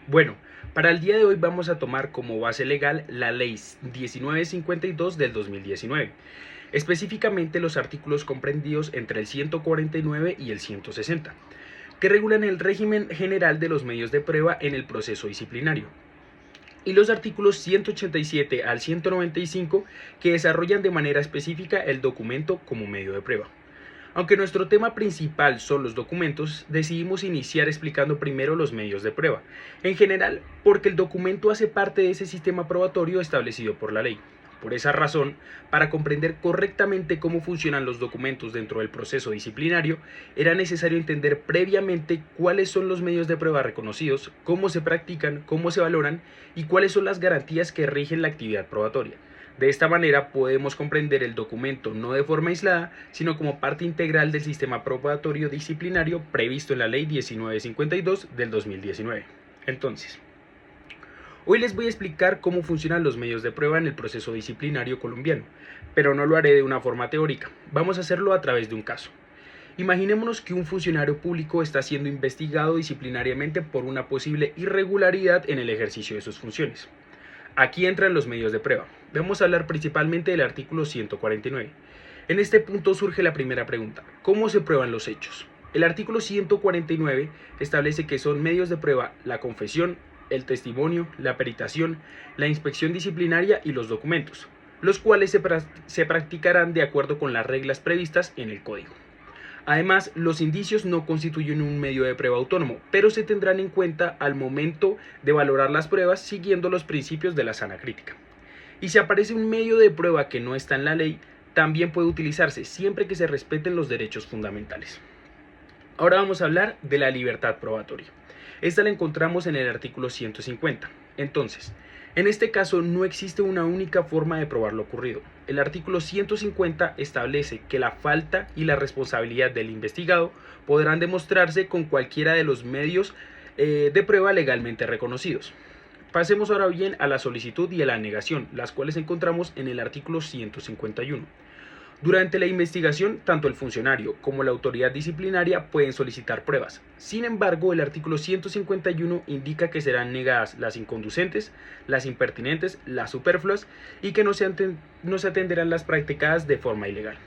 Bueno, para el día de hoy vamos a tomar como base legal la Ley 1952 del 2019, específicamente los artículos comprendidos entre el 149 y el 160, que regulan el régimen general de los medios de prueba en el proceso disciplinario, y los artículos 187 al 195 que desarrollan de manera específica el documento como medio de prueba. Aunque nuestro tema principal son los documentos, decidimos iniciar explicando primero los medios de prueba, en general porque el documento hace parte de ese sistema probatorio establecido por la ley. Por esa razón, para comprender correctamente cómo funcionan los documentos dentro del proceso disciplinario, era necesario entender previamente cuáles son los medios de prueba reconocidos, cómo se practican, cómo se valoran y cuáles son las garantías que rigen la actividad probatoria. De esta manera podemos comprender el documento no de forma aislada, sino como parte integral del sistema probatorio disciplinario previsto en la Ley 1952 del 2019. Entonces, hoy les voy a explicar cómo funcionan los medios de prueba en el proceso disciplinario colombiano, pero no lo haré de una forma teórica, vamos a hacerlo a través de un caso. Imaginémonos que un funcionario público está siendo investigado disciplinariamente por una posible irregularidad en el ejercicio de sus funciones. Aquí entran los medios de prueba. Vamos a hablar principalmente del artículo 149. En este punto surge la primera pregunta: ¿cómo se prueban los hechos? El artículo 149 establece que son medios de prueba la confesión, el testimonio, la peritación, la inspección disciplinaria y los documentos, los cuales se practicarán de acuerdo con las reglas previstas en el Código. Además, los indicios no constituyen un medio de prueba autónomo, pero se tendrán en cuenta al momento de valorar las pruebas siguiendo los principios de la sana crítica. Y si aparece un medio de prueba que no está en la ley, también puede utilizarse siempre que se respeten los derechos fundamentales. Ahora vamos a hablar de la libertad probatoria. Esta la encontramos en el artículo 150. Entonces, en este caso no existe una única forma de probar lo ocurrido. El artículo 150 establece que la falta y la responsabilidad del investigado podrán demostrarse con cualquiera de los medios de prueba legalmente reconocidos. Pasemos ahora bien a la solicitud y a la negación, las cuales encontramos en el artículo 151. Durante la investigación, tanto el funcionario como la autoridad disciplinaria pueden solicitar pruebas. Sin embargo, el artículo 151 indica que serán negadas las inconducentes, las impertinentes, las superfluas y que no se atenderán las practicadas de forma ilegal.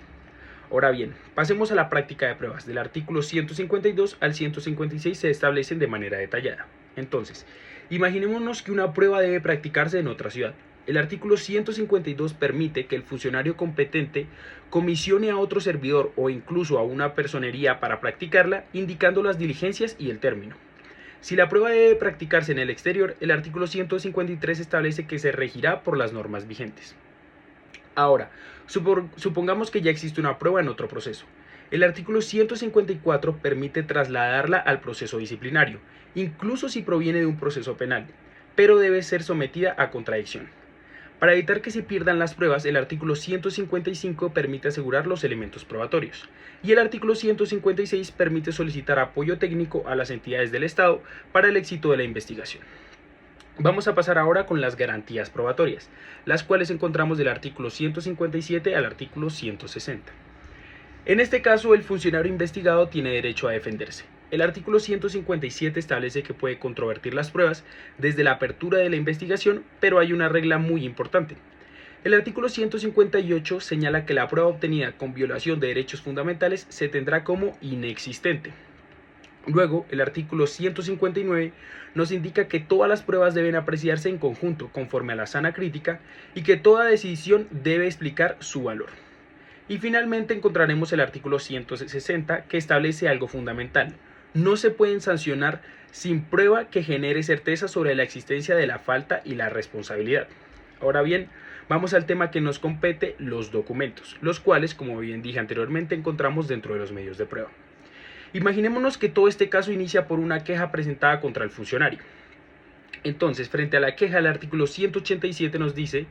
Ahora bien, pasemos a la práctica de pruebas. Del artículo 152 al 156 se establecen de manera detallada. Entonces, imaginémonos que una prueba debe practicarse en otra ciudad. El artículo 152 permite que el funcionario competente comisione a otro servidor o incluso a una personería para practicarla, indicando las diligencias y el término. Si la prueba debe practicarse en el exterior, el artículo 153 establece que se regirá por las normas vigentes. Ahora, supongamos que ya existe una prueba en otro proceso. El artículo 154 permite trasladarla al proceso disciplinario, incluso si proviene de un proceso penal, pero debe ser sometida a contradicción. Para evitar que se pierdan las pruebas, el artículo 155 permite asegurar los elementos probatorios y el artículo 156 permite solicitar apoyo técnico a las entidades del Estado para el éxito de la investigación. Vamos a pasar ahora con las garantías probatorias, las cuales encontramos del artículo 157 al artículo 160. En este caso, el funcionario investigado tiene derecho a defenderse. El artículo 157 establece que puede controvertir las pruebas desde la apertura de la investigación, pero hay una regla muy importante. El artículo 158 señala que la prueba obtenida con violación de derechos fundamentales se tendrá como inexistente. Luego, el artículo 159 nos indica que todas las pruebas deben apreciarse en conjunto conforme a la sana crítica y que toda decisión debe explicar su valor. Y finalmente encontraremos el artículo 160 que establece algo fundamental: no se pueden sancionar sin prueba que genere certeza sobre la existencia de la falta y la responsabilidad. Ahora bien, vamos al tema que nos compete, los documentos, los cuales, como bien dije anteriormente, encontramos dentro de los medios de prueba. Imaginémonos que todo este caso inicia por una queja presentada contra el funcionario. Entonces, frente a la queja, el artículo 187 nos dice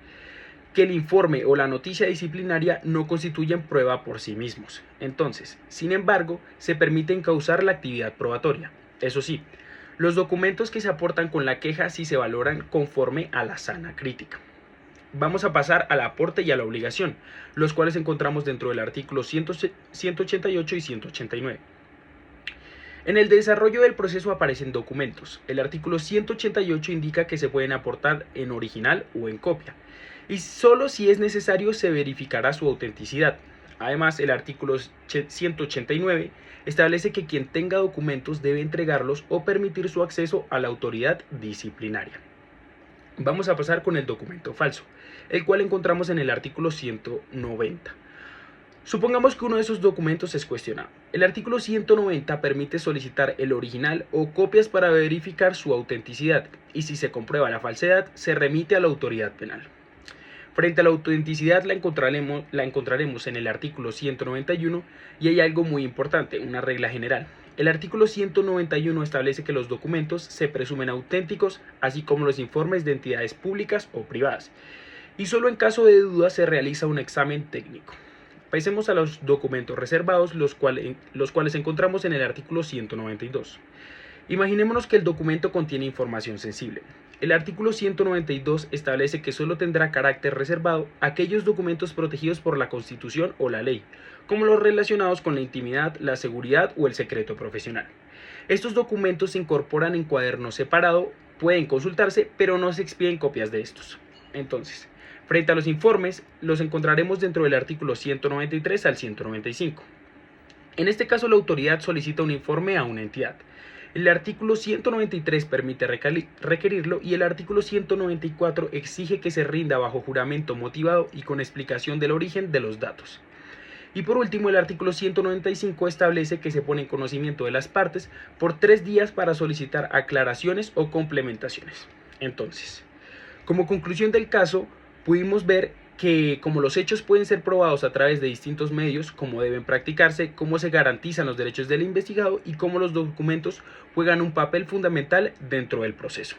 que el informe o la noticia disciplinaria no constituyen prueba por sí mismos. Entonces, sin embargo, se permite encauzar la actividad probatoria. Eso sí, los documentos que se aportan con la queja sí se valoran conforme a la sana crítica. Vamos a pasar al aporte y a la obligación, los cuales encontramos dentro del artículo 188 y 189. En el desarrollo del proceso aparecen documentos. El artículo 188 indica que se pueden aportar en original o en copia, y solo si es necesario se verificará su autenticidad. Además, el artículo 189 establece que quien tenga documentos debe entregarlos o permitir su acceso a la autoridad disciplinaria. Vamos a pasar con el documento falso, el cual encontramos en el artículo 190. Supongamos que uno de esos documentos es cuestionado. El artículo 190 permite solicitar el original o copias para verificar su autenticidad, y si se comprueba la falsedad, se remite a la autoridad penal. Frente a la autenticidad la encontraremos en el artículo 191, y hay algo muy importante, una regla general. El artículo 191 establece que los documentos se presumen auténticos, así como los informes de entidades públicas o privadas, y solo en caso de duda se realiza un examen técnico. Pasemos a los documentos reservados, los cuales encontramos en el artículo 192. Imaginémonos que el documento contiene información sensible. El artículo 192 establece que solo tendrá carácter reservado aquellos documentos protegidos por la Constitución o la ley, como los relacionados con la intimidad, la seguridad o el secreto profesional. Estos documentos se incorporan en cuaderno separado, pueden consultarse, pero no se expiden copias de estos. Entonces, frente a los informes, los encontraremos dentro del artículo 193 al 195. En este caso, la autoridad solicita un informe a una entidad. El artículo 193 permite requerirlo, y el artículo 194 exige que se rinda bajo juramento motivado y con explicación del origen de los datos. Y por último, el artículo 195 establece que se pone en conocimiento de las partes por 3 días para solicitar aclaraciones o complementaciones. Entonces, como conclusión del caso, pudimos ver que como los hechos pueden ser probados a través de distintos medios, cómo deben practicarse, cómo se garantizan los derechos del investigado y cómo los documentos juegan un papel fundamental dentro del proceso.